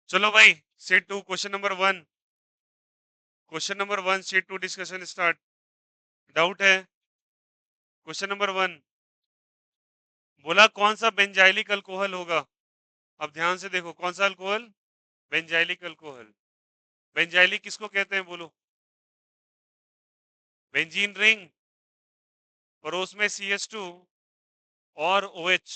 चलो भाई, set two question number one. Question number one set two discussion start. Doubt है? Question number one बोला कौन सा बेंजाइलिक अल्कोहल होगा। अब ध्यान से देखो, कौन सा अल्कोहल? Benzylic alcohol. बेंजाइलिक किसको कहते हैं बोलो? बेंजीन रिंग, पड़ोस में CH2 और OH।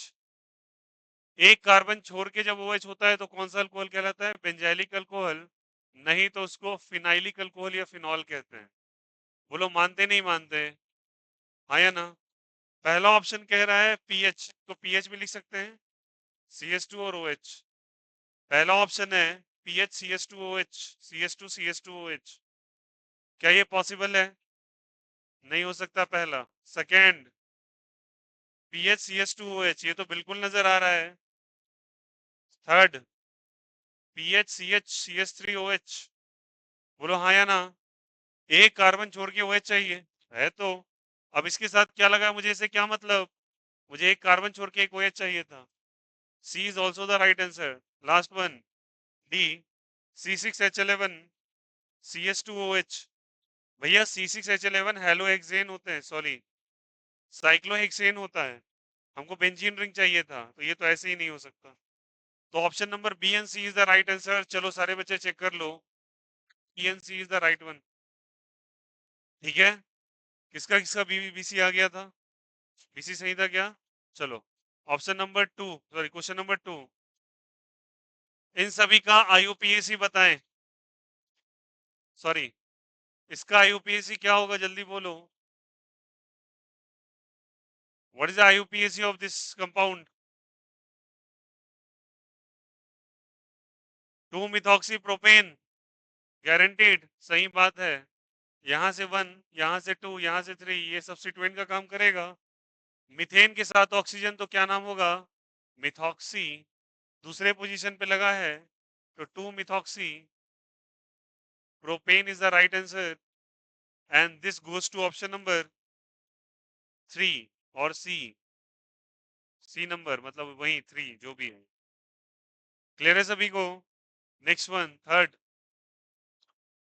एक कार्बन छोड़ के जब OH होता है तो कौन सा अल्कोहल कहलाता है? Benzylic alcohol. नहीं तो उसको फिनाइलिक अल्कोहल या फिनॉल कहते हैं। बोलो मानते नहीं मानते? हाँ या ना? पहला ऑप्शन कह रहा है पीएच, तो पीएच भी लिख सकते हैं, CH2 और OH। पहला ऑप्शन है पीएच CH2OH, CH2CH2OH। क्या ये पॉसिबल है? नहीं हो सकता पहला। सेकेंड, पीएच CH2OH, ये तो बिल्कुल नजर आ रहा है। Third, pH CH3OH। बोलो हाँ या ना? एक कार्बन छोड़ के OH चाहिए है तो। अब इसके साथ क्या लगा मुझे, इसे क्या मतलब? मुझे एक कार्बन छोड़ के एक OH चाहिए था। C is also the right answer. Last one, D, C6H11 CH2OH। भैया C6H11 हेलोहेक्सेन होते हैं, सॉरी साइक्लोहेक्सेन होता है। हमको बेंजीन रिंग चाहिए था, तो ये तो ऐसे ही नहीं हो सकता। तो option number B and C is the right answer. चलो सारे बच्चे चेक कर लो, B and C is the right one. ठीक है, किसका किसका बीसी आ गया था? बीसी सही था क्या? चलो, option number two, sorry question number two, इन सभी का IUPAC बताएं। सॉरी, इसका IUPAC क्या होगा, जल्दी बोलो। What is the IUPAC of this compound? 2 methoxy propane, guaranteed. सही बात है। यहाँ से 1, यहाँ से 2, यहाँ से 3, ये सब्स्टिट्यूएंट का काम करेगा। मीथेन के साथ ऑक्सीजन तो क्या नाम होगा? मिथॉक्सी। दूसरे पोजीशन पे लगा है तो 2 methoxy propane is the right answer. And this goes to option number 3 और सी नंबर, मतलब वही 3 जो भी है। क्लियर है सभी को? Next one, third,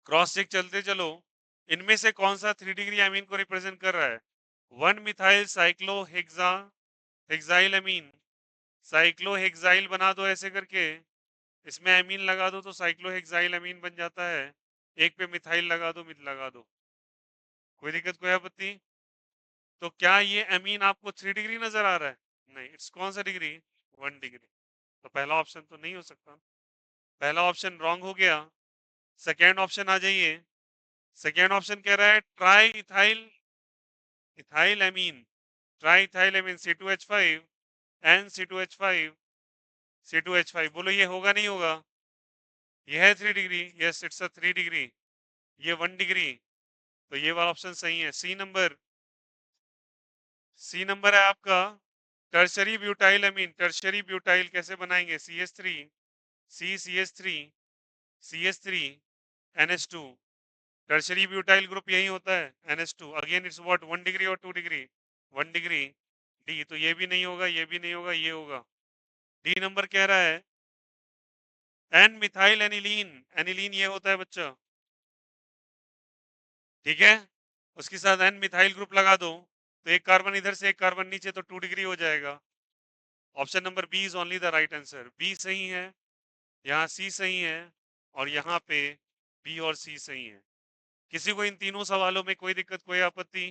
cross check चलते चलो। इनमें से कौन सा 3 डिग्री अमीन को रिप्रेजेंट कर रहा है? 1 मिथाइल साइक्लो हेक्साइल अमीन। साइक्लो हेक्साइल बना दो ऐसे करके, इसमें अमीन लगा दो तो साइक्लो हेक्साइल अमीन बन जाता है। एक पे मिथाइल लगा दो, मिथ लगा दो, कोई दिक्कत कोई आपत्ति? तो क्या ये अमीन आपको 3 डिग्री नजर आ रहा है? नहीं, इट्स कौन सा डिग्री? 1 डिग्री। तो पहला ऑप्शन तो नहीं हो सकता, पहला ऑप्शन रॉन्ग हो गया। सेकेंड ऑप्शन आ जाइए। सेकेंड ऑप्शन कह रहा है ट्राई इथाइल इथाइल अमीन, ट्राई इथाइल अमीन C2H5 एन C2H5 C2H5। बोलो ये होगा नहीं होगा? ये है 3 degree, yes it's a 3 degree. ये 1 डिग्री, तो ये वाला ऑप्शन सही है। सी नंबर है आपका टर्शरी ब्यूटाइल अमीन। टर्शरी ब्यूटाइल कैसे बनाएंगे? CH3 CH3 CH3 NH2। Tertiary butyl group यही होता है, NH2। Again it's what, 1 degree और 2 डिग्री? 1 डिग्री। डी, तो ये भी नहीं होगा, ये भी नहीं होगा, ये होगा। डी नंबर कह रहा है एन मिथाइल एनिलीन। एनिलीन ये होता है बच्चा, ठीक है। उसके साथ एन मिथाइल ग्रुप लगा दो तो एक कार्बन इधर से एक कार्बन नीचे, तो 2 डिग्री हो जाएगा। Option number B is only the right answer. B सही है, यहाँ सी सही है, और यहाँ पे बी और सी सही है। किसी को इन तीनों सवालों में कोई दिक्कत कोई आपत्ति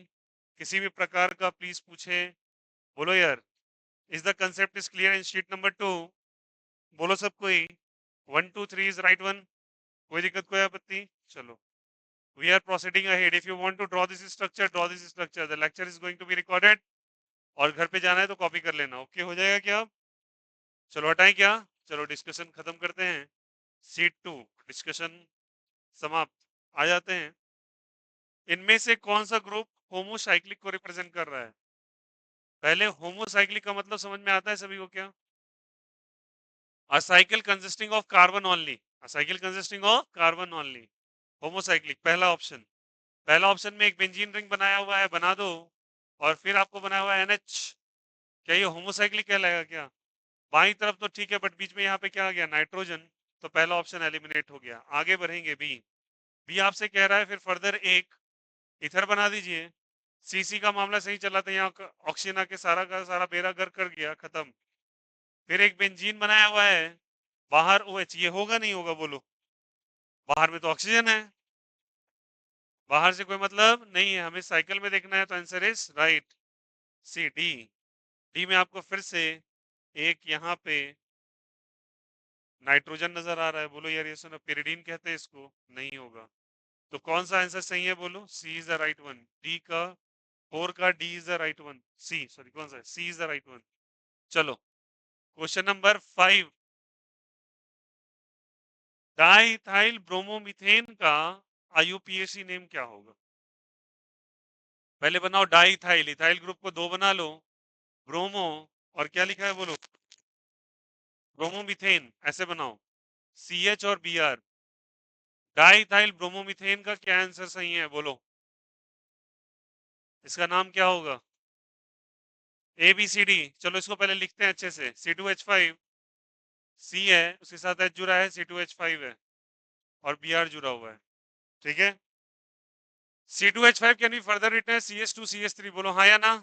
किसी भी प्रकार का प्लीज पूछे। बोलो यार, is the concept is clear in sheet number 2? बोलो सब कोई, 1 2 3 इज राइट वन। कोई दिक्कत कोई आपत्ति? चलो, we are proceeding ahead. If you want to draw this structure, draw this structure. The lecture is going to be recorded. और घर पे जाना है तो कॉपी कर लेना। ओके हो जाएगा क्या? चलो हटाएं क्या? चलो डिस्कशन खत्म करते हैं। सीट 2 डिस्कशन समाप्त। आ जाते हैं, इनमें से कौन सा ग्रुप होमोसाइक्लिक को रिप्रेजेंट कर रहा है? पहले होमोसाइक्लिक का मतलब समझ में आता है सभी को क्या? A cycle consisting of carbon only. A cycle consisting of carbon only. Homocyclic पहला ऑप्शन। पहला ऑप्शन में एक बेंजीन रिंग बनाया हुआ है, बना दो, और फिर आपको बनाया हुआ है NH। क्या ये होमोसाइक्लिक कहलाएगा क्या? बाई तरफ तो ठीक है, बट बीच में यहाँ पे क्या आ गया? नाइट्रोजन। तो पहला ऑप्शन एलिमिनेट हो गया। आगे बढ़ेंगे बी। बी आपसे कह रहा है फिर फर्दर एक इथर बना दीजिए। सीसी का मामला सही चला था, यहाँ ऑक्सीजन आके सारा का सारा बेड़ा गर्क कर गया, खत्म। फिर एक बेंजीन बनाया हुआ है, बाहर OH, ये होगा नहीं होगा बोलो? बाहर में तो ऑक्सीजन है, बाहर से कोई मतलब नहीं है, हमें साइकिल में देखना है, तो answer is right, C D. D में आपको फिर से एक यहाँ पे नाइट्रोजन नजर आ रहा है, बोलो यार ये सुनो, पिरिडीन कहते हैं इसको, नहीं होगा। तो कौन सा आंसर सही है बोलो? C is the right one. D का 4 का D is the right one. C sorry कौन सा है? C is the right one. चलो क्वेश्चन नंबर 5। डाइथाइल ब्रोमोमीथेन का IUPAC नेम क्या होगा? पहले बनाओ डाइथाइल, इथाइल ग्रुप को दो बना लो, ब्रोमो और क्या लिखा है बोलो? ब्रोमोमीथेन, ऐसे बनाओ, CH और Br। डाइथाइल ब्रोमोमीथेन का क्या आंसर सही है बोलो? इसका नाम क्या होगा? ABCD। चलो इसको पहले लिखते हैं अच्छे से। C2H5 C है, उसके साथ H जुड़ा है, C2H5 है, और Br जुड़ा हुआ है, ठीक है। C2H5 can be further written CS2 CS3, बोलो हाँ या ना?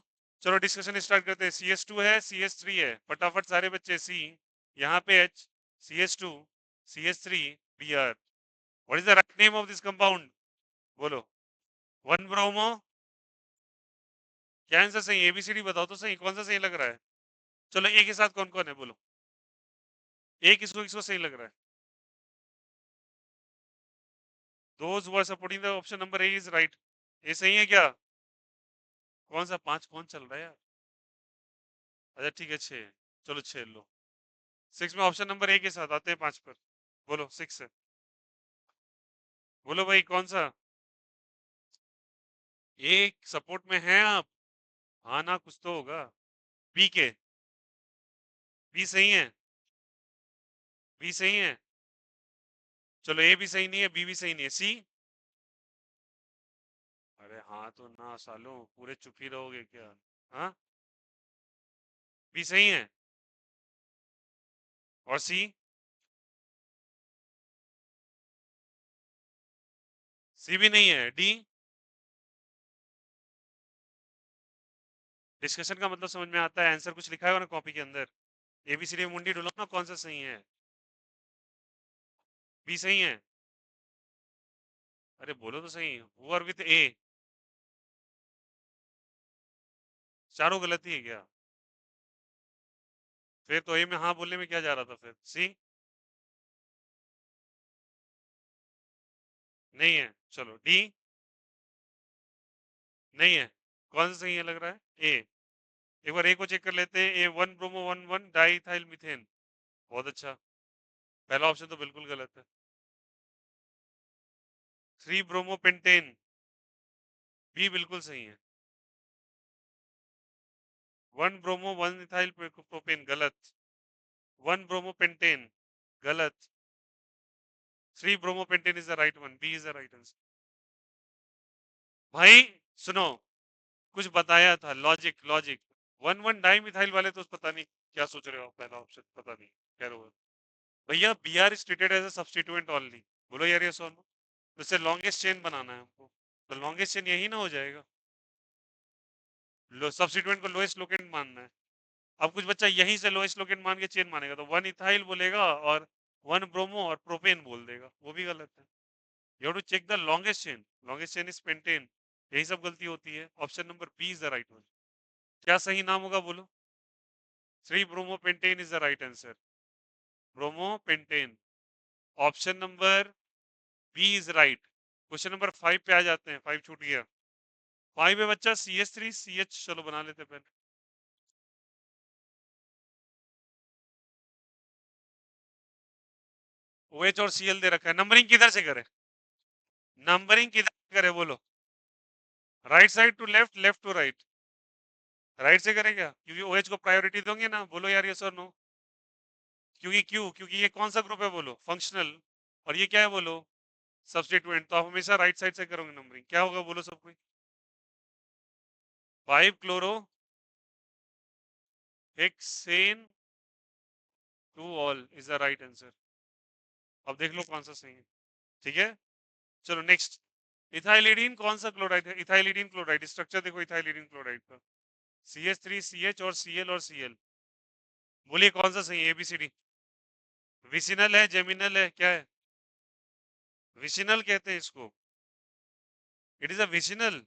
चलो डिस्कशन स्टार्ट करते हैं। CS2 है, CS3 है, फटाफट सारे बच्चे। C, यहाँ पे H, CS2, CS3, Br। What is the write name of this compound बोलो? 1 ब्रोमो। क्या आंसर सही? ABCD बताओ तो सही, कौन सा सही लग रहा है? चलो एक के साथ कौन कौन है बोलो? एक किसको किसको सही लग रहा है? Those who are supporting the option number A is right। ये सही है क्या? कौन सा 5 कौन चल रहा है यार? अच्छा ठीक है 6। चलो 6 लो। 6 में ऑप्शन नंबर A के साथ आते हैं 5 पर। बोलो 6 है, बोलो भाई कौन सा? एक सपोर्ट में है आप? हाँ ना, कुछ तो होगा। बी के, बी सही है, बी सही है। चलो ए भी सही नहीं है, बी भी सही नहीं है, सी। अरे हाँ तो ना सालो, पूरे चुप ही रहोगे क्या? हाँ, बी सही है, और सी? सी भी नहीं है, डी? डिस्कशन का मतलब समझ में आता है, आंसर कुछ लिखा है ना कॉपी के अंदर। ABCD में मुंडी डुलो ना, कौन सा सही है? बी सही है? अरे बोलो तो सही, हु आर विथ ए? चारों गलती है क्या? फिर तो ए में हाँ बोलने में क्या जा रहा था? फिर सी नहीं है। चलो डी नहीं है। कौन सा सही है लग रहा है? ए। एक बार ए को चेक कर लेते हैं। ए 1 ब्रोमो 1 डाइथाइल मीथेन, बहुत अच्छा। पहला ऑप्शन तो बिल्कुल गलत है। 3 ब्रोमो पेंटेन, बी बिल्कुल सही है। 1 ब्रोमो 1 इथाइल प्रोपेन, गलत। 1 ब्रोमो पेंटेन, गलत। 3 bromo pentane is the right one, B is the right answer. भाई सुनो, कुछ बताया था, लॉजिक लॉजिक। 1 डाई मिथाइल वाले तो पता नहीं क्या सोच रहे हो आप, पहला ऑप्शन पता नहीं क्या होगा। भैया Br is treated as a substituent only, बोलो यार ये सोनो। तो इससे लॉन्गेस्ट चेन बनाना है हमको, तो लॉन्गेस्ट चेन यही ना हो जाएगा? लो सब्स्टिट्यूएंट को लोएस्ट लोकेंट मानना है। अब कुछ बच्चा यहीं से लोएस्ट लोकेंट मान के चेन मानेगा, तो 1 इथाइल बोलेगा और 1 ब्रोमो और प्रोपेन बोल देगा, वो भी गलत है। You have to check the longest chain, longest chain is pentane. यही सब गलती होती है। Option number B is the right one. क्या सही नाम होगा बोलो? 3 bromo pentane is the right answer, bromo pentane. Option number B is right. Question number 5 पे आ जाते हैं, 5 छूट गया। 5 है बच्चा CH3CH, चलो बना लेते पहले। OH और Cl दे रखा है, नंबरिंग किधर से करे? नंबरिंग किधर से करे बोलो? Right side to left, left to right? Right से करेगा क्योंकि OH को प्रायोरिटी दोगे ना, बोलो यार यस और नो? क्योंकि क्यों? क्योंकि ये कौन सा ग्रुप है बोलो? फंक्शनल। और ये क्या है बोलो? सब्स्टिट्यूएंट। तो आप हमेशा राइट साइड से करोगे नंबरिंग, क्या होगा बोलो सब कोई? 5 chloro hexane 2 all is the right answer. अब देख लो कौन सा सही है। ठीक है, चलो नेक्स्ट। इथाइलिडीन कौन सा क्लोराइड है? इथाइलिडीन क्लोराइड, स्ट्रक्चर देखो इथाइलिडीन क्लोराइड का, CH3CH और Cl और Cl। बोलिए कौन सा सही है, ABCD। विसिनल है, जेमिनल है, क्या है? विसिनल कहते हैं इसको। It is a vicinal.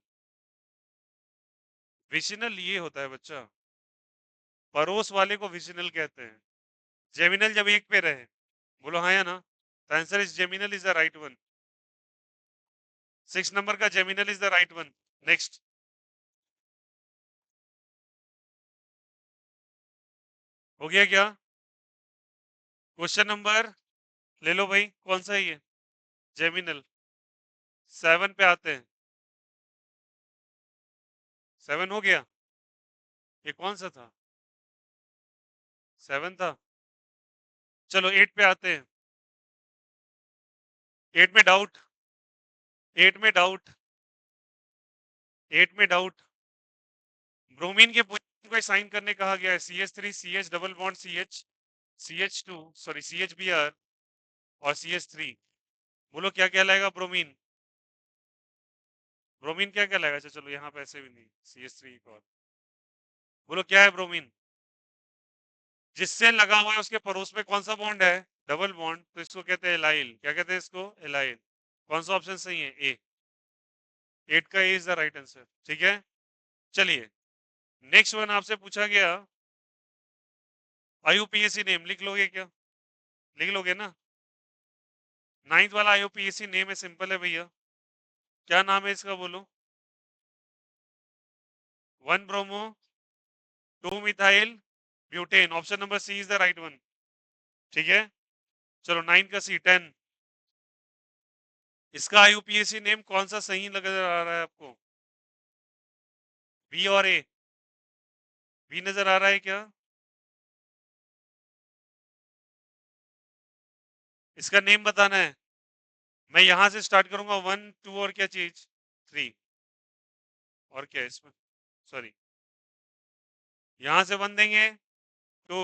Vicinal ये होता है बच्चा, परोस वाले को विसिनल कहते हैं। जेमिनल जब एक पे रहे, बोलो हाँ या ना। The answer is geminal is the right one. 6 number का geminal is the right one. Next. हो गया क्या? क्वेश्चन नंबर ले लो भाई, कौन सा है ये? जेमिनल। 7 पे आते हैं। 7 हो गया। ये कौन सा था? 7 था। चलो 8 पे आते हैं। 8 में डाउट। 8 में डाउट। 8 में डाउट। ब्रोमीन के पोजीशन को साइन करने कहा गया है। CH3 CH double bond CH, CH2 sorry CHBr और CH3। बोलो क्या कहलाएगा ब्रोमीन? ब्रोमीन क्या कहलाएगा? अच्छा चलो यहाँ पे ऐसे भी नहीं, CH3 और बोलो क्या है ब्रोमीन? जिससे लगा हुआ है उसके पड़ोस में कौन सा बॉन्ड है? डबल बॉन्ड, तो इसको कहते हैं एलाइल। क्या कहते हैं इसको? एलाइल। कौन सा ऑप्शन सही है? ए। 8 का ए इज द राइट आंसर। ठीक है, चलिए नेक्स्ट वन आपसे पूछा गया। IUPAC नेम लिख लोगे क्या? लिख लोगे ना? 9th वाला IUPAC नेम है, सिंपल है भैया। क्या नाम है इसका बोलो? 1 bromo 2 methyl butane. Option number C is the right one. ठीक है, चलो 9 का सी। 10 इसका IUPAC नेम कौन सा सही लग आ रहा है आपको? बी और ए? बी नजर आ रहा है क्या? इसका नेम बताना है। मैं यहां से स्टार्ट करूंगा, 1 2 और क्या चीज? 3 और क्या है इसमें? सॉरी, यहां से 1 देंगे, 2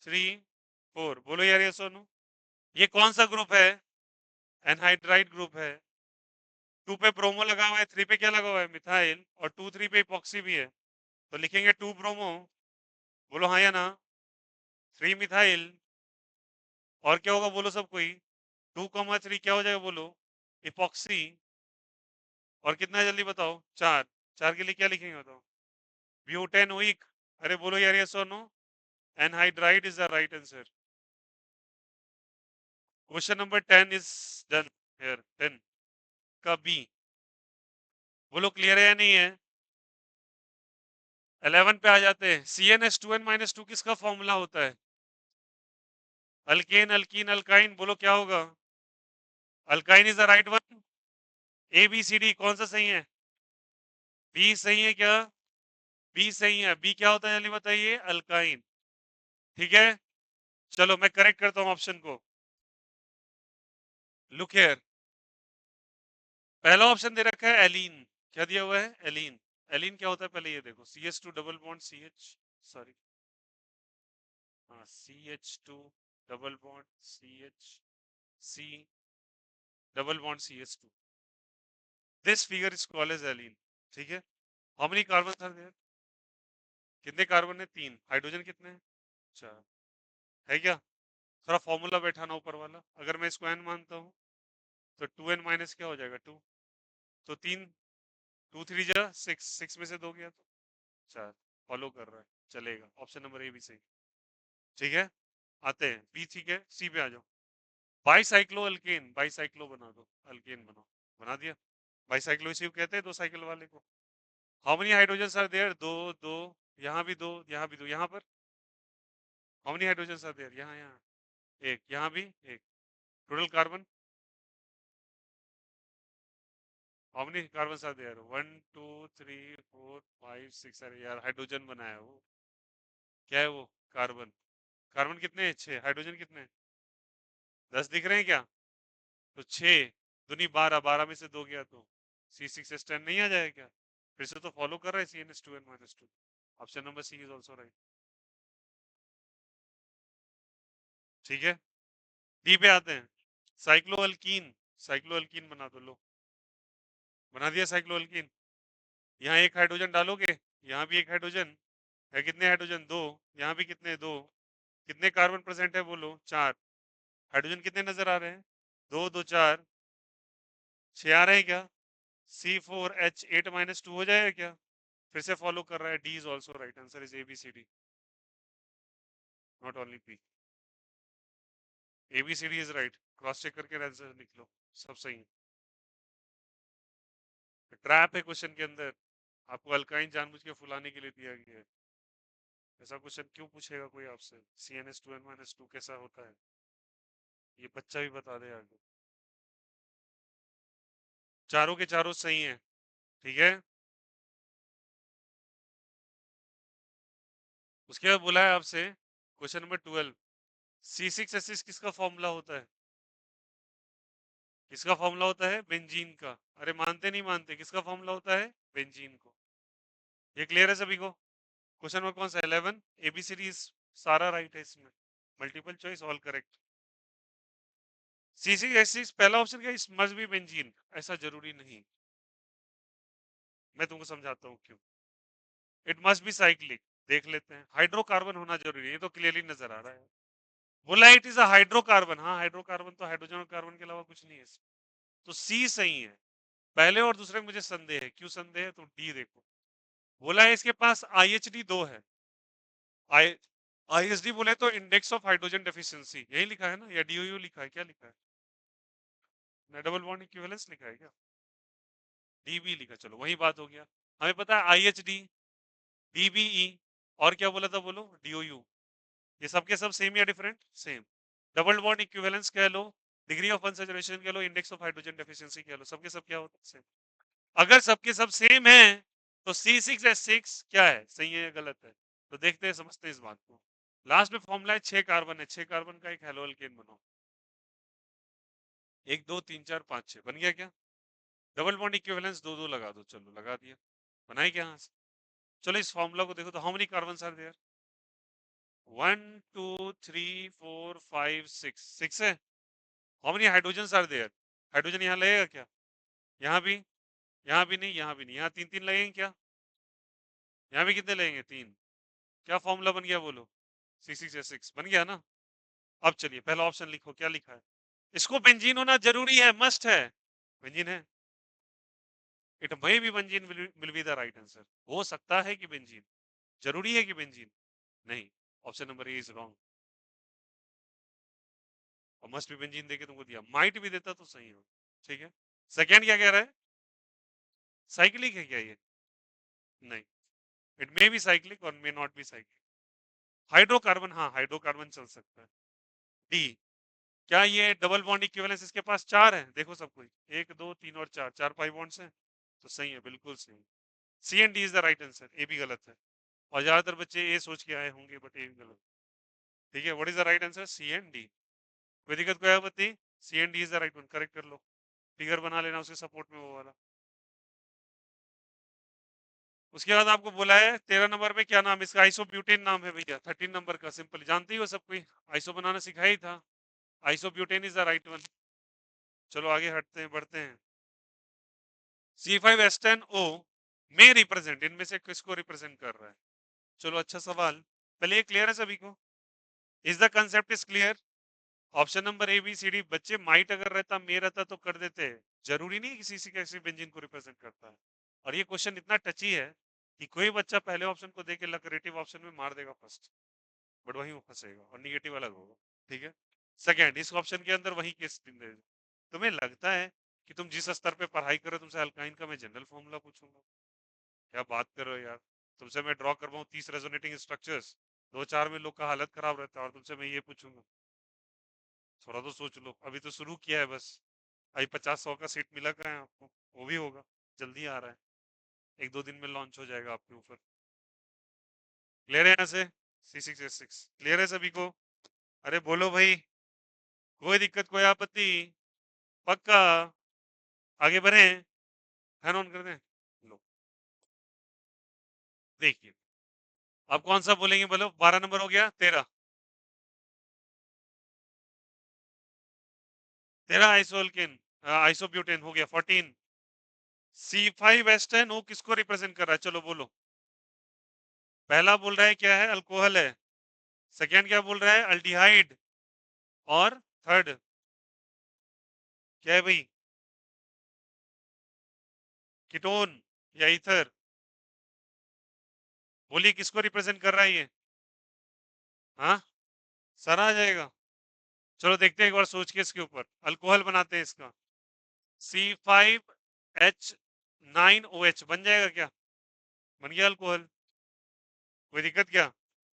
3 4। बोलो यार ये सोनू, ये कौन सा ग्रुप है? एनहाइड्राइड ग्रुप है। 2 पे ब्रोमो लगा हुआ है, 3 पे क्या लगा हुआ है? मिथाइल। और 2 3 पे इपॉक्सी भी है, तो लिखेंगे 2 ब्रोमो। बोलो हाँ या ना। 3 मिथाइल और क्या होगा बोलो सब कोई? 2,3 क्या हो जाएगा बोलो? इपॉक्सी। और कितना है जल्दी बताओ? 4। 4 के लिए क्या लिखेंगे बताओ? ब्यूटेनोइक। अरे बोलो यार यस और no. Anhydride is the right answer. Question number 10 is done here. 10 का बी। बोलो क्लियर है या नहीं है? 11 पे आ जाते हैं। CnH2n-2 किसका फॉर्मूला होता है? Alkane, alkyne, alkyne. बोलो क्या होगा? Alkyne is the right one. ABCD कौन सा सही है? बी सही है क्या? बी सही है। बी क्या होता है जल्दी बताइए? अल्काइन। ठीक है, चलो मैं करेक्ट करता हूं ऑप्शन को। लुक हियर, पहला ऑप्शन दे रखा है एलीन। क्या दिया हुआ है? एलीन। एलीन क्या होता है पहले ये देखो, CH2 double bond CH, sorry हाँ CH2 double bond CH, C double bond CH2। This figure is called as allene. ठीक है, how many carbon are there? कितने कार्बन है? 3। हाइड्रोजन कितने हैं? 4। है क्या? थोड़ा फॉर्मूला बैठाना ऊपर वाला। अगर मैं इसको n मानता हूँ तो 2n माइनस क्या हो जाएगा? 2। तो 3, 2 3 जा 6, 6 में से 2 गया तो 4। फॉलो कर रहा है, चलेगा। ऑप्शन नंबर ए भी सही। ठीक है, आते हैं बी। ठीक है, सी पे आ जाओ। बाईसाइक्लो अल्केन, बाईसाइक्लो बना दो, अल्केन बनाओ। बना दिया। बाईसाइक्लो इसी को कहते हैं, 2 साइकिल वाले को। How many hydrogen are there? 2 2, यहाँ भी 2, यहाँ भी 2, यहाँ पर how many hydrogen are there? यहाँ यहाँ एक, यहाँ भी एक। Total carbon how many carbon are there? 1 2 3 4 5 6। अरे यार हाइड्रोजन बनाया वो, क्या है वो? कार्बन। कार्बन कितने हैं? 6। हाइड्रोजन कितने हैं? 10 दिख रहे हैं क्या? तो 6 दूनी 12, 12 में से 2 गया तो C6H10 नहीं आ जाएगा क्या? फिर से तो फॉलो कर रहा है CnH2n-2। Option number C is also right. ठीक है, डी पे आते हैं। साइक्लोअल्कीन, साइक्लोअल्कीन बना दो, लो बना दिया साइक्लोअल्कीन। यहाँ एक हाइड्रोजन डालोगे, यहाँ भी एक हाइड्रोजन है, कितने हाइड्रोजन, दो, यहाँ भी कितने, दो, कितने कार्बन प्रेजेंट है बोलो, चार, हाइड्रोजन कितने नजर आ रहे हैं, दो, दो चार, छह आ रहे हैं क्या, C4H8 - 2 हो जाएगा क्या, फिर से फॉलो कर रहा है, D is also right answer, is ABCD, not only P, ABCD is right, cross check करके आंसर लिख लो, सब सही है। ट्रैप है क्वेश्चन के अंदर, आपको अल्काइन जानबूझ के फुलाने के लिए दिया गया है। ऐसा क्वेश्चन क्यों पूछेगा कोई आपसे, CnH2n - 2 कैसा होता है, ये बच्चा भी बता दे आगे। चारों के चारों सही हैं, ठीक है। उसके बाद बोला है आपसे क्वेश्चन नंबर 12, C6H6 किसका फॉर्मूला होता है, किसका फॉर्मूला होता है, बेंजीन का। अरे मानते नहीं मानते, किसका फॉर्मूला होता है, बेंजीन को। ये क्लियर है सभी को। क्वेश्चन नंबर कौन सा, 11, ABCD सारा राइट है इसमें, multiple choice all correct. C6H6 पहला ऑप्शन क्या, इस मस्ट बी बेंजीन, ऐसा जरूरी नहीं, मैं तुमको समझाता हूँ क्यों। इट मस्ट बी साइक्लिक, देख लेते हैं, हाइड्रोकार्बन होना जरूरी है, ये तो क्लियरली नजर आ रहा है। बोला इट इज अ हाइड्रोकार्बन, हाँ हाइड्रोकार्बन तो हाइड्रोजन और कार्बन के अलावा कुछ नहीं है, तो सी सही है। पहले और दूसरे में मुझे संदेह है, क्यों संदेह है, तो डी देखो। बोला है इसके पास IHD 2 है, आई ISD बोले तो इंडेक्स ऑफ हाइड्रोजन डेफिशिएंसी, यही लिखा है ना, या DOU लिखा है, क्या लिखा है, डबल बॉन्ड इक्विवेलेंस लिखा है क्या, DB लिखा, चलो वही बात हो गया। हमें पता है IHD, DBE, और क्या बोला था बोलो, DOU, ये सबके सब सेम या different, same. Double bond equivalence कह लो, डिग्री ऑफ अनसैचुरेशन कह लो, इंडेक्स ऑफ हाइड्रोजन डेफिशिएंसी कह लो, सबके सब क्या होता है, सेम। अगर सबके सब सेम है तो C6H6 क्या है, सही है या गलत है, तो देखते हैं, समझते हैं इस बात को। लास्ट में फॉर्मूला है 6 कार्बन है, 6 कार्बन का एक हेलो अल्केन बनाओ, 1 2 3 4 5 6 बन गया क्या, डबल बॉन्ड इक्विवेलेंस 2 2 लगा दो, चलो लगा दिया, बनाए क्या यहाँ से। चलो इस फॉर्मूला को देखो तो, how many carbon are there, 1 2 3 4 5 6, 6 है। How many hydrogen are there, hydrogen यहाँ लगेगा क्या, यहाँ भी, यहाँ भी नहीं, यहाँ भी नहीं, यहाँ तीन तीन लगेंगे क्या, यहाँ भी कितने लगेंगे, तीन। क्या फॉर्मूला बन गया बोलो, C6H6 बन गया ना। अब चलिए पहला ऑप्शन लिखो, क्या लिखा है, इसको बेंजीन होना जरूरी है, मस्ट है, बेंजीन है, it may be benzene will be the right answer, हो सकता है कि बेंजीन, जरूरी है कि बेंजीन नहीं, option number A is wrong, और मस्ट भी बेंजीन देके तुमको दिया, माइट भी देता तो सही हो, ठीक है। सेकेंड क्या कह रहा है, साइक्लिक है क्या ये, नहीं, इट मे बी साइक्लिक और may not be cyclic. Hydrocarbon, हाँ हाइड्रोकार्बन चल सकता है। डी, क्या ये डबल बॉन्ड इक्विवेलेंस इसके पास चार है, देखो सब कोई, एक दो तीन और चार, चार पाई बॉन्ड्स हैं, तो सही है, बिल्कुल सही। C and D is the right answer, A भी गलत है, और ज्यादातर बच्चे ए सोच के आए होंगे, बट ए भी गलत, ठीक है। What is the right answer, C and D, कोई दिक्कत कोई आपत्ति, C and D is the right one, correct कर लो, फिगर बना लेना उसके सपोर्ट में वो वाला। उसके बाद आपको बोला है 13 नंबर में, क्या नाम इसका, आइसोब्यूटेन नाम है भैया, 13 नंबर का, सिंपल जानते ही हो सब कोई, आइसो बनाना सिखाया ही था, isobutane is the right one. चलो आगे हटते हैं, बढ़ते हैं। C5H10O में रिप्रेजेंट, इनमें से किसको रिप्रेजेंट कर रहा है, चलो अच्छा सवाल, पहले ये क्लियर है सभी को, is the concept is clear. Option number ABCD, बच्चे माइट अगर रहता, मे रहता तो कर देते, जरूरी नहीं किसी से कैसे बेंजीन को रिप्रेजेंट करता है। और ये क्वेश्चन इतना टची है कि कोई बच्चा पहले ऑप्शन को देके लक्रेटिव ऑप्शन में मार देगा फर्स्ट, बट वहीं वो फंसेगा और निगेटिव अलग होगा, ठीक है। सेकंड, इस ऑप्शन के अंदर वही केस, तुम्हें लगता है कि तुम जिस स्तर पे पढ़ाई करो, तुमसे अल्काइन का मैं जनरल फॉर्मूला पूछूंगा, क्या बात करो यार, तुमसे मैं ड्रॉ करवाऊं 30 रेजोनेटिंग स्ट्रक्चर्स, दो चार में लोग का हालत खराब रहता है, और तुमसे मैं ये पूछूंगा, थोड़ा तो सोच लो, अभी तो शुरू किया है बस, अभी 50 100 का सीट मिला कहाँ है आपको, वो भी होगा, जल्दी आ रहा है, एक दो दिन में लॉन्च हो जाएगा आपके ऊपर। क्लियर है यहाँ से, C6H6 क्लियर है सभी को, अरे बोलो भाई, कोई दिक्कत कोई आपत्ति, पक्का, आगे बढ़े, फैन ऑन कर दें, लो देखिए, अब कौन सा बोलेंगे बोलो, 12 नंबर हो गया, 13, तेरा आइसोल्किन आइसोब्यूटेन हो गया 14। C5H10 किसको रिप्रेजेंट कर रहा है, चलो बोलो। पहला बोल रहा है क्या है, अल्कोहल है। सेकेंड क्या बोल रहा है, अल्डिहाइड। और थर्ड क्या है भाई, कीटोन या ईथर। बोलिए किसको रिप्रेजेंट कर रहा है ये। हाँ, सारा आ जाएगा। चलो देखते हैं एक बार सोच के इसके ऊपर, अल्कोहल बनाते हैं इसका। C5H9OH बन जाएगा क्या, बन गया अल्कोहल। कोई दिक्कत क्या,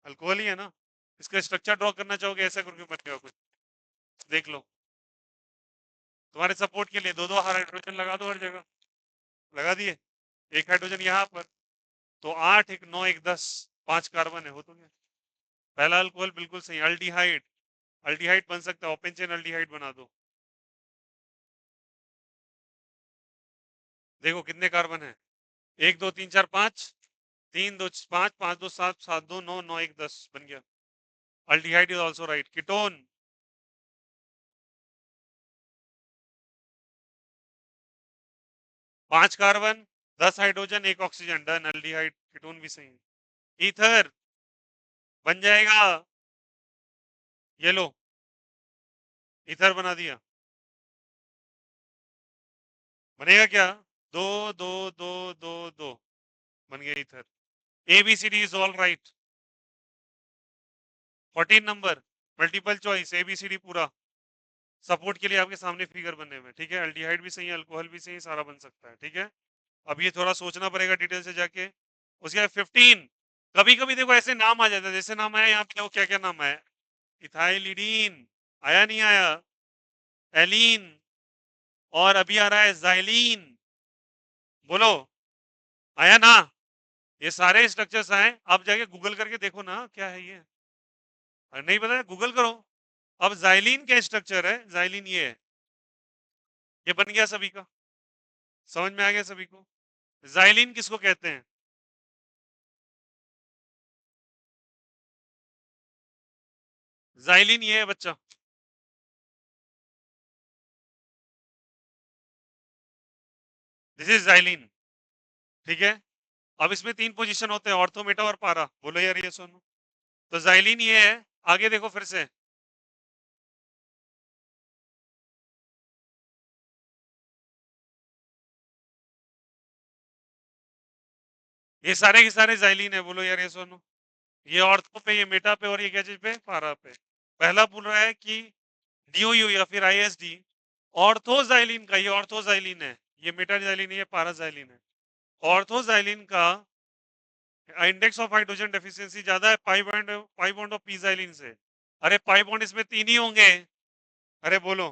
अल्कोहल ही है ना। इसका स्ट्रक्चर ड्रॉ करना चाहोगे, ऐसा करके बन गया कुछ, देख लो। तुम्हारे सपोर्ट के लिए दो दो हाइड्रोजन लगा दो हर जगह, लगा दिए। एक हाइड्रोजन यहाँ पर, तो 8 एक 9 एक 10, 5 कार्बन है, हो तो गया। पहला अल्कोहल बिल्कुल सही, अल्डिहाइड। अल्डिहाइड बन सकता है, ओपन चेन अल्डिहाइड बना दो। देखो कितने कार्बन है, 1 2 3 4 5, 3 2 5, 5 2 7, 7 2 9, 9 1 10 बन गया। Aldehyde is also right. Ketone, 5 carbon, 10 hydrogen, 1 oxygen, done. Aldehyde ketone भी सही है। ईथर बन जाएगा, ये लो, ईथर बना दिया। बनेगा क्या, दो दो दो दो दो, बन गया ether. A B C D is all right. 14 नंबर, multiple choice, A B C D पूरा। सपोर्ट के लिए आपके सामने फिगर बनने में, ठीक है। अल्डिहाइड भी सही है, अल्कोहल भी सही है, सारा बन सकता है, ठीक है। अब ये थोड़ा सोचना पड़ेगा डिटेल से जाके। उसके बाद 15, कभी कभी देखो ऐसे नाम आ जाता है, जैसे नाम आया यहाँ पे, वो क्या क्या नाम आया, इथाइलिडीन आया, नहीं आया, एलीन, और अभी आ रहा है जाइलीन, बोलो आया ना। ये सारे स्ट्रक्चर्स आए, आप जाके गूगल करके देखो ना क्या है ये, अगर नहीं पता गूगल करो। अब जाइलीन क्या स्ट्रक्चर है, जाइलीन ये है, ये बन गया सभी का, समझ में आ गया सभी को। जाइलीन किसको कहते हैं, जाइलीन ये है बच्चा, दिस इज जाइलीन, ठीक है। अब इसमें 3 पोजीशन होते हैं, ऑर्थो, मेटा और पारा, बोलो यार ये सुनो। तो जाइलीन ये है, आगे देखो फिर से, ये सारे के सारे जाइलीन है, बोलो यार ये सुनो। ये ऑर्थो पे, ये मेटा पे, और ये क्या चीज पे, पारा पे। पहला बोल रहा है कि डीओयू या फिर आईएसडी, ऑर्थोजाइलिन का, ये ऑर्थोजाइलिन है, ये मेटाजाइलिन है, ये पाराजाइलिन है। ऑर्थोजाइलिन का इंडेक्स ऑफ हाइड्रोजन डेफिशिएंसी ज्यादा है पाई बॉन्ड ऑफ पीजाइलिन से। अरे पाई बॉन्ड इसमें 3 ही होंगे, अरे बोलो।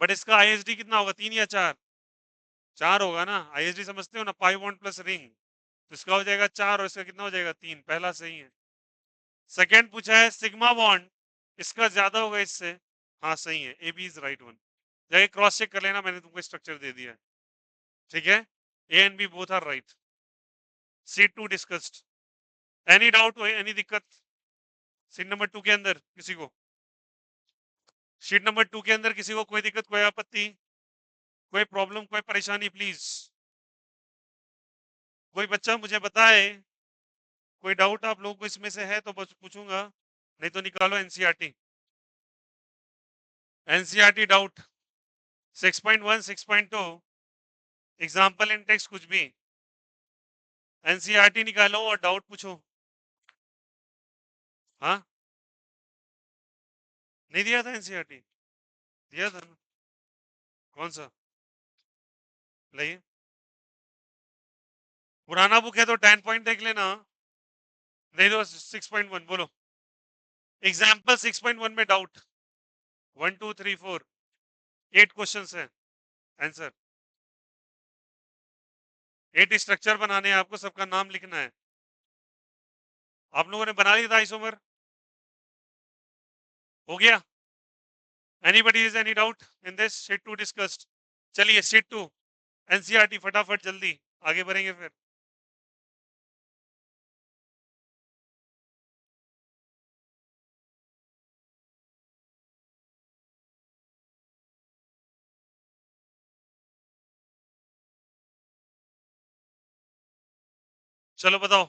बट इसका आईएसडी कितना होगा, 3 या 4, 4 होगा ना। आईएसडी समझते हो ना, पाई बॉन्ड प्लस रिंग, तो इसका हो जाएगा 4 और इसका कितना हो जाएगा 3, पहला सही है। सेकेंड पूछा है सिग्मा बॉन्ड, इसका ज्यादा होगा इससे, हाँ सही है, A B is right one. जाके क्रॉस चेक कर लेना, मैंने तुमको स्ट्रक्चर दे दिया है, ठीक है। A and B both are right. Sheet two discussed, any doubt, any दिक्कत सीट नंबर 2 के अंदर किसी को, शीट नंबर 2 के अंदर किसी को कोई दिक्कत, कोई आपत्ति, कोई प्रॉब्लम, कोई परेशानी, प्लीज कोई बच्चा मुझे बताए। कोई डाउट आप लोगों को इसमें से है तो बस पूछूंगा, नहीं तो निकालो NCERT. NCERT doubt 6.1 6.2, example in text कुछ भी, एनसीईआरटी निकालो और डाउट पूछो। हाँ, नहीं दिया था एनसीईआरटी, दिया था ना, कौन सा, लाइए। पुराना बुक है तो 10 पॉइंट देख लेना, नहीं तो 6.1 बोलो। एग्जाम्पल 6.1 में डाउट 1 2 3 4, 8 क्वेश्चन है, आंसर। 8 स्ट्रक्चर बनाने हैं आपको, सबका नाम लिखना है। आप लोगों ने बना लिया था आइसोमर, हो गया। Anybody is any doubt in this, sheet two discussed. चलिए शीट टू, एनसीईआरटी फटाफट जल्दी, आगे बढ़ेंगे फिर। चलो बताओ,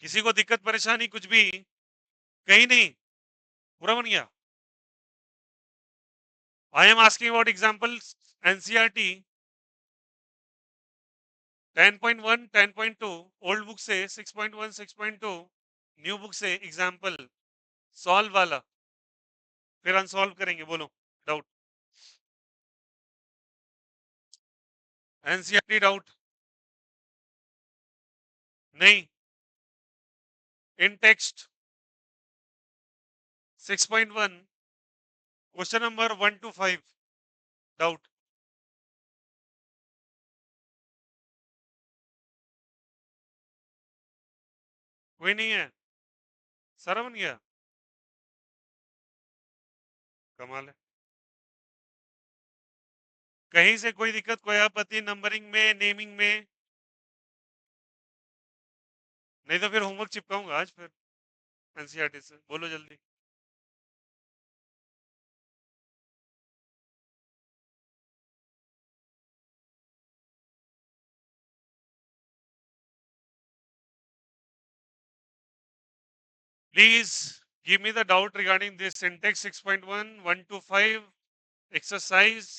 किसी को दिक्कत परेशानी कुछ भी? कहीं नहीं, पूरा बन गया। I am asking about example NCERT 10.1 10.2 old book से 6.1 6.2 न्यू बुक से एग्जाम्पल सॉल्व वाला, फिर अनसॉल्व करेंगे। बोलो डाउट, एनसीईआरटी डाउट नहीं, in text 6.1 question number 1 to 5 doubt. कोई नहीं है, सारा बन गया, कमाल है। कहीं से कोई दिक्कत, कोई आपत्ति नंबरिंग में, नेमिंग में? नहीं तो फिर होमवर्क चिपकाऊंगा आज फिर एनसीईआरटी से। बोलो जल्दी। Please give me the doubt regarding this syntax 6.1 1 to 5 exercise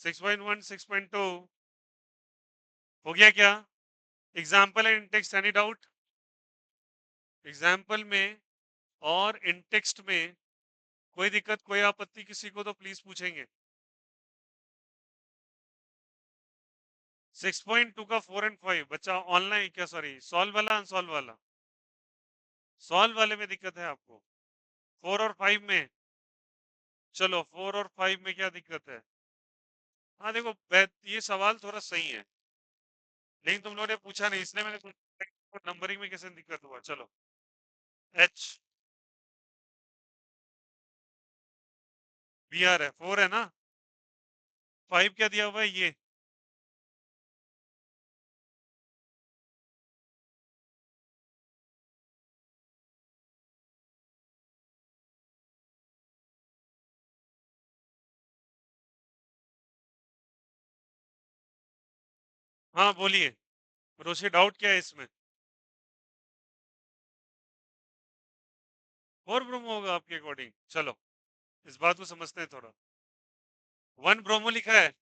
6.1 6.2 हो गया क्या? Example and text, any doubt? Example में और इन टेक्स्ट में कोई दिक्कत, कोई आपत्ति किसी को तो प्लीज पूछेंगे। 6.2 का 4 and 5 बच्चा ऑनलाइन, क्या सॉरी सॉल्व वाला अनसॉल्व वाला? सॉल्व वाले में दिक्कत है आपको, 4 और 5 में? चलो 4 और 5 में क्या दिक्कत है? हाँ देखो ये सवाल थोड़ा सही है, लेकिन तुम लोगों ने पूछा नहीं, इसलिए मैंने नंबरिंग में कैसे दिक्कत हुआ। चलो एच बी आर है, 4 है ना, 5 क्या दिया हुआ है ये? हाँ बोलिए रोशी, डाउट क्या है इसमें? 4 ब्रोमो होगा आपके अकॉर्डिंग? चलो इस बात को समझते हैं थोड़ा। 1 ब्रोमो लिखा है,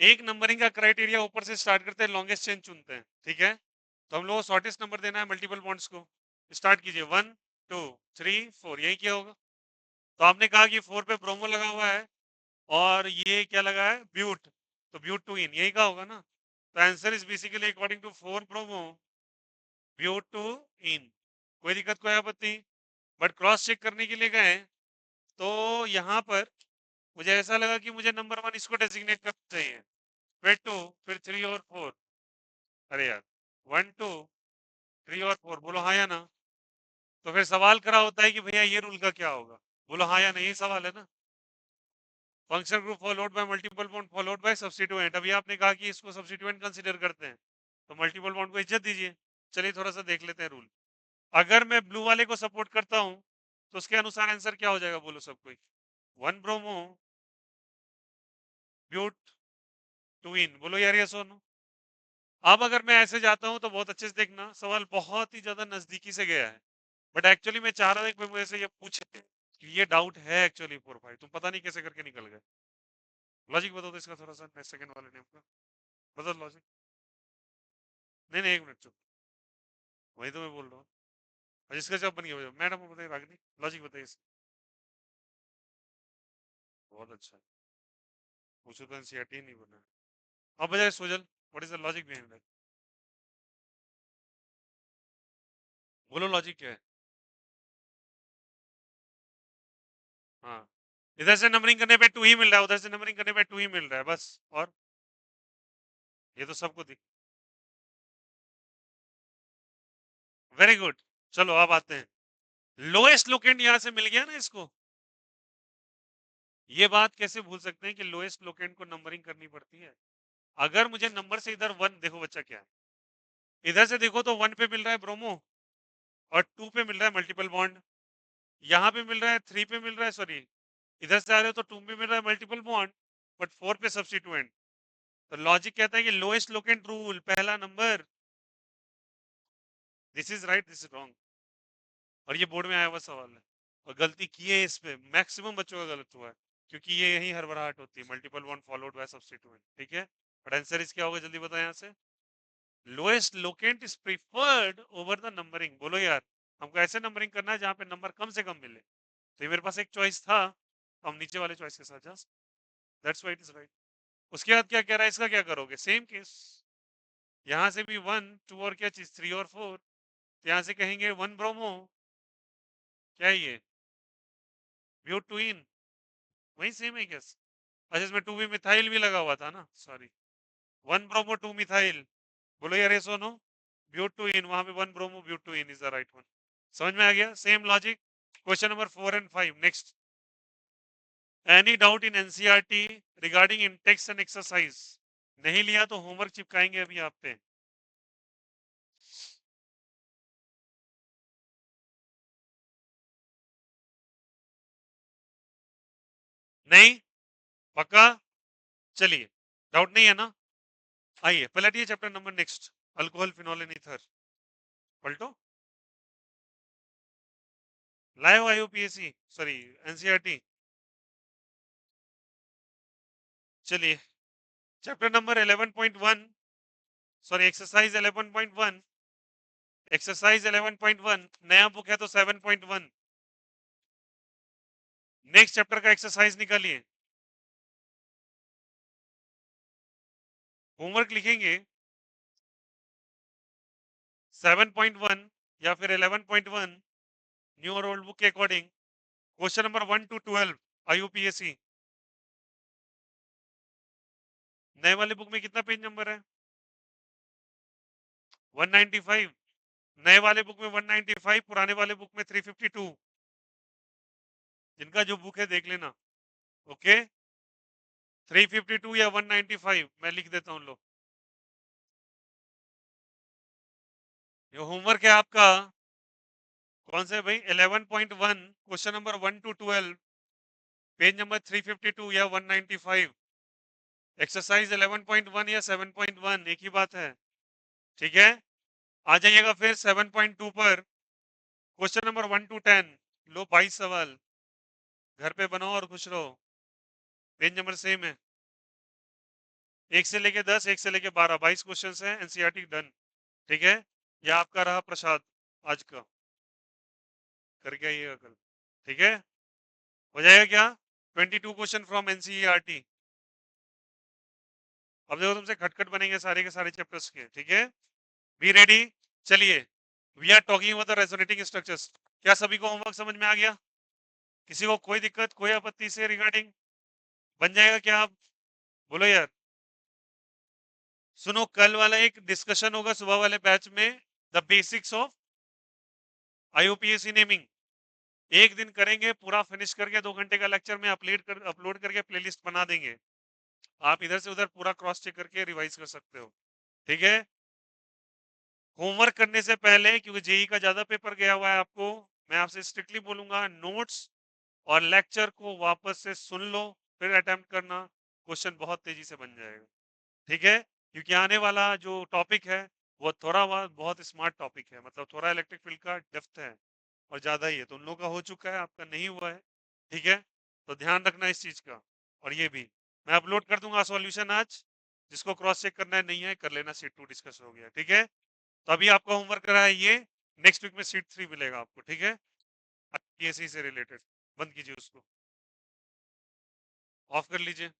एक नंबरिंग का क्राइटेरिया ऊपर से स्टार्ट करते हैं, लॉन्गेस्ट चेन चुनते हैं, ठीक है? तो हम लोग को शॉर्टेस्ट नंबर देना है मल्टीपल बॉन्ड्स को। स्टार्ट कीजिए 1 2 3 4, यही क्या होगा? तो आपने कहा कि 4 पे ब्रोमो लगा हुआ है और ये क्या लगा है, ब्यूट, तो ब्यूट टू इन, यही का होगा ना? तो answer is basically according to 4 bromo but two yne. कोई दिक्कत, कोई आपत्ति? बट क्रॉस चेक करने के लिए गए तो यहाँ पर मुझे ऐसा लगा कि मुझे नंबर 1 इसको डेजिग्नेट करना चाहिए, फिर 2, फिर 3 और 4। अरे यार 1 2 3 और 4, बोलो हाँ या ना? तो फिर सवाल करा होता है कि भैया ये रूल का क्या होगा? बोलो हाँ या नहीं, यही सवाल है ना? Function group followed by multiple bond followed by substituent. अभी आपने कहा कि इसको सब्स्टिट्यूएंट कंसीडर करते हैं, तो मल्टीपल बॉन्ड को इज्जत दीजिए। चलिए थोड़ा सा देख लेते हैं रूल। अगर मैं ब्लू वाले को सपोर्ट करता हूं तो उसके अनुसार आंसर क्या हो जाएगा? बोलो सब कोई। 1 ब्रोमो ब्यूट टू इन, बोलो यार ये सोनो। अब अगर मैं ऐसे जाता हूं तो बहुत अच्छे से देखना, सवाल बहुत ही ज्यादा नजदीकी से गया है, बट एक्चुअली मैं चाह रहा था कि मुझे से ये पूछे कि ये डाउट है एक्चुअली 4 5, तुम पता नहीं कैसे करके निकल गए। लॉजिक बताओ तो इसका थोड़ा सा, सेकंड वाले नेम का बताओ लॉजिक। नहीं नहीं, एक मिनट चुप, वही तो मैं बोल रहा हूँ। और इसका जवाब बन गया, मैडम बताइए रागिनी, लॉजिक बताइए इसका। बहुत अच्छा, पूछो तो एनसीईआरटी नहीं बना। अब बजाय सोजल, what is the logic behind that? बोलो लॉजिक क्या है? हाँ, इधर से नंबरिंग करने पे 2 ही मिल रहा है, उधर से नंबरिंग करने पे 2 ही मिल रहा है बस। और ये तो सबको दिख, वेरी गुड। चलो अब आते हैं, लोएस्ट लोकेंड यहां से मिल गया ना इसको। ये बात कैसे भूल सकते हैं कि लोएस्ट लोकेंड को नंबरिंग करनी पड़ती है? अगर मुझे नंबर से इधर 1 देखो बच्चा क्या है, इधर से देखो तो 1 पे मिल रहा है ब्रोमो और 2 पे मिल रहा है मल्टीपल बॉन्ड, यहाँ पे मिल रहा है 3 पे मिल रहा है, सॉरी इधर से आ रहे हो तो 2 पे मिल रहा है मल्टीपल बॉन्ड, बट 4 पे सब्स्टिट्यूएंट। तो लॉजिक कहता है कि लोएस्ट लोकेंट रूल, पहला number. This is right, this is wrong. और ये बोर्ड में आया हुआ सवाल है, और गलती की है इस पे, मैक्सिमम बच्चों का गलत हुआ है, क्योंकि ये यही हड़बड़ाहट होती है, multiple one followed by substituent. ठीक है, बट आंसर इस क्या होगा, जल्दी बताएं यहाँ से। Lowest locant is preferred over the numbering. बोलो यार, हमको ऐसे नंबरिंग करना है जहाँ पे नंबर कम से कम मिले। तो ये मेरे पास एक चॉइस था, तो हम नीचे वाले चॉइस के साथ जा। That's why it is right. उसके बाद क्या कह रहा है, इसका क्या करोगे, सेम केस। यहाँ से भी वन टू और क्या चीज, थ्री और फोर। तो यहाँ से कहेंगे वन ब्रोमो, क्या है ये, ब्यूटुइन, वही सेम है क्या। अच्छा, इसमें टू भी मिथाइल भी लगा हुआ था ना, sorry. One bromo two methyl. बोलो यार, ये सुनो, ब्यूटुइन, वहां पे one bromo butyne is the right one. समझ में आ गया, same logic. Question number 4 and 5 next. Any doubt in NCERT regarding in text and exercise. नहीं लिया तो होमवर्क चिपकाएंगे अभी आप पे। नहीं, पक्का, चलिए, डाउट नहीं है ना। आइए पलटिए chapter number next, alcohol phenol and ether. पलटो, लाए हो आईयूपीएससी, सॉरी एनसीईआरटी। चलिए, chapter number 11.1, sorry exercise 11.1। Exercise 11.1 नया बुक है तो 7.1। नेक्स्ट चैप्टर का एक्सरसाइज निकालिए। होमवर्क लिखेंगे 7.1 या फिर 11.1, न्यू और ओल्ड बुक के according. Question number 1 to 12 IUPSC. नए वाले बुक में कितना पेज नंबर है, 195। नए वाले बुक में 195, पुराने वाले बुक में 352। जिनका जो बुक है देख लेना। ओके, 352 या 195 मैं लिख देता हूं। लो, ये होमवर्क है आपका। कौन सा है भाई, 11.1, question number 1 to 12, page number 352 या 195। एक्सरसाइज 11.1 या 7.1 एक ही बात है। ठीक है, आ जाइएगा फिर 7.2 पर। क्वेश्चन नंबर 1 to 10, लो 22 सवाल, घर पे बनाओ और खुश रहो। पेज नंबर सेम है, 1 से लेके 10, 1 से लेके 12, 22 क्वेश्चन है, एनसीईआरटी डन। ठीक है, यह आपका रहा प्रसाद आज का, करके आइएगा कल। ठीक है, हो जाएगा क्या, 22 क्वेश्चन फ्रॉम एनसीईआरटी। अब देखो तुमसे खटखट बनेंगे सारे के सारे चैप्टर्स के। ठीक है, बी रेडी। चलिए, we are talking about the resonating structures. क्या सभी को होमवर्क समझ में आ गया, किसी को कोई दिक्कत कोई आपत्ति से रिगार्डिंग, बन जाएगा क्या आप, बोलो यार। सुनो, कल वाला एक डिस्कशन होगा सुबह वाले बैच में, द बेसिक्स ऑफ आईयूपीएससी नेमिंग। एक दिन करेंगे पूरा, फिनिश करके 2 घंटे का लेक्चर में अपलोड करके प्लेलिस्ट बना देंगे। आप इधर से उधर पूरा क्रॉस चेक करके रिवाइज कर सकते हो। ठीक है, होमवर्क करने से पहले, क्योंकि जेई का ज्यादा पेपर गया हुआ है आपको, मैं आपसे स्ट्रिक्टली बोलूंगा, नोट्स और लेक्चर को वापस से सुन लो, फिर अटेम्प्ट करना, क्वेश्चन बहुत तेजी से बन जाएगा। ठीक है, क्योंकि आने वाला जो टॉपिक है वो थोड़ा बहुत स्मार्ट टॉपिक है, मतलब थोड़ा इलेक्ट्रिक फील्ड का डेप्थ है और ज्यादा ही है, तो उन लोगों का हो चुका है, आपका नहीं हुआ है। ठीक है, तो ध्यान रखना इस चीज का। और ये भी मैं अपलोड कर दूंगा सॉल्यूशन आज, जिसको क्रॉस चेक करना है नहीं है कर लेना, सीट 2 डिस्कस हो गया। ठीक है, तो अभी आपका होमवर्क करा है ये, नेक्स्ट वीक में सीट 3 मिलेगा आपको। ठीक है, पीएससी से रिलेटेड, बंद कीजिए उसको, ऑफ कर लीजिए।